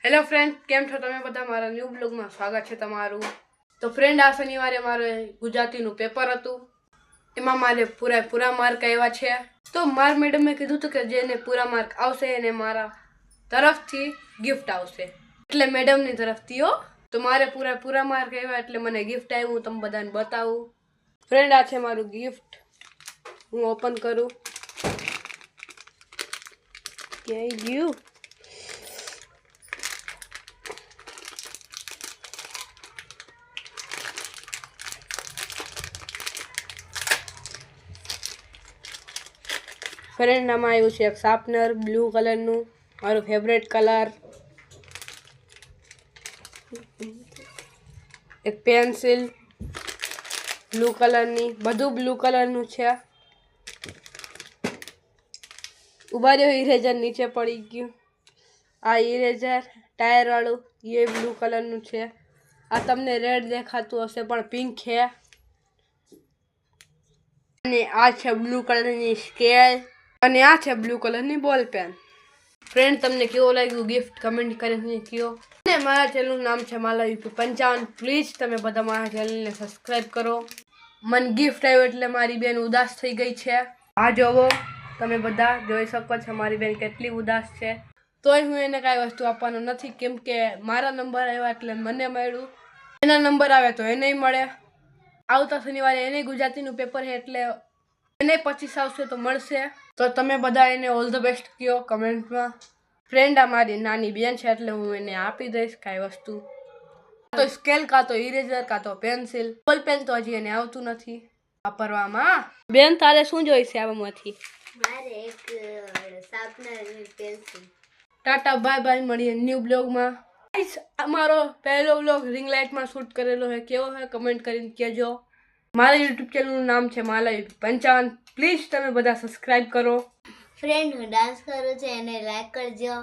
Hello friend, કેમ છો તમે બધા? મારા ન્યૂ બ્લોગમાં સ્વાગત છે તમારું. તો ફ્રેન્ડ, આ શનિવારે મારે ગુજરાતીનું પેપર હતું. એમાં મારે પૂરા માર્ક આવ્યા છે. તો મારા મેડમે કીધું હતું કે જેને પૂરા માર્ક આવશે એને મારા તરફથી ગિફ્ટ આવશે, એટલે મેડમની તરફથી હો. તો મારે પૂરા માર્ક આવ્યા એટલે મને ગિફ્ટ આવ્યું. તમે બધાને બતાવું. ફ્રેન્ડ, આ છે મારું ગિફ્ટ. હું ઓપન કરું. ક્યાંય ગયું? ફ્રેન્ડ, આમાં આવ્યું છે એક શાર્પનર બ્લુ કલરનું, મારું ફેવરેટ કલર. એક પેન્સિલ બ્લુ કલરની, બધું બ્લુ કલરનું છે. ઉભા રહ્યો, ઇરેઝર નીચે પડી ગયું. આ ઇરેઝર ટાયર વાળું, એ બ્લુ કલરનું છે. આ તમને રેડ દેખાતું હશે પણ પિંક છે. અને આ છે બ્લુ કલરની સ્કેલ, અને આ છે બ્લુ કલરની બોલ પેન. ફ્રેન્ડ, તમને કેવો લાગ્યું ગિફ્ટ કમેન્ટ કરીને કહો. અને મારા ચેનલનું નામ છે MalaVP55. પ્લીઝ તમે બધા મારા ચેનલને સબસ્ક્રાઈબ કરો. મને ગિફ્ટ આવ્યો એટલે મારી બેન ઉદાસ થઈ ગઈ છે. આ જોવો, તમે બધા જોઈ શકો છો મારી બેન કેટલી ઉદાસ છે. તોય હું એને કાંઈ વસ્તુ આપવાનો નથી, કેમ કે મારા નંબર આવ્યા એટલે મને મળ્યું. એના નંબર આવે તો એને મળે. આવતા શનિવારે એને ગુજરાતીનું પેપર છે એટલે એને 25 આવશે તો મળશે. તો તમે બધા એને ઓલ ધ બેસ્ટ કહો કમેન્ટમાં. ફ્રેન્ડ, આ મારી નાની બેન છે એટલે હું એને આપી દઈશ કાંઈ વસ્તુ. તો સ્કેલ, કાં તો ઇરેઝર, કાં તો પેન્સિલ. બોલ પેન તો હજી એને આવતું નથી વાપરવામાં. બેન, તારે શું જોઈશે આમાંથી? મારે એક શાર્પનર અને પેન્સિલ. ટાટા, બાય બાય, મળીએ ન્યૂ બ્લોગમાં. અમારો પહેલો બ્લોગ રિંગ લાઇટમાં શૂટ કરેલો છે, કેવો છે કમેન્ટ કરીને કહેજો. મારા યુટ્યુબ ચેનલનું નામ છે MalaVP55. પ્લીઝ તમે બધા સબસ્ક્રાઈબ કરો. ફ્રેન્ડ, હું ડાન્સ કરું છું, એને લાઈક કરજો.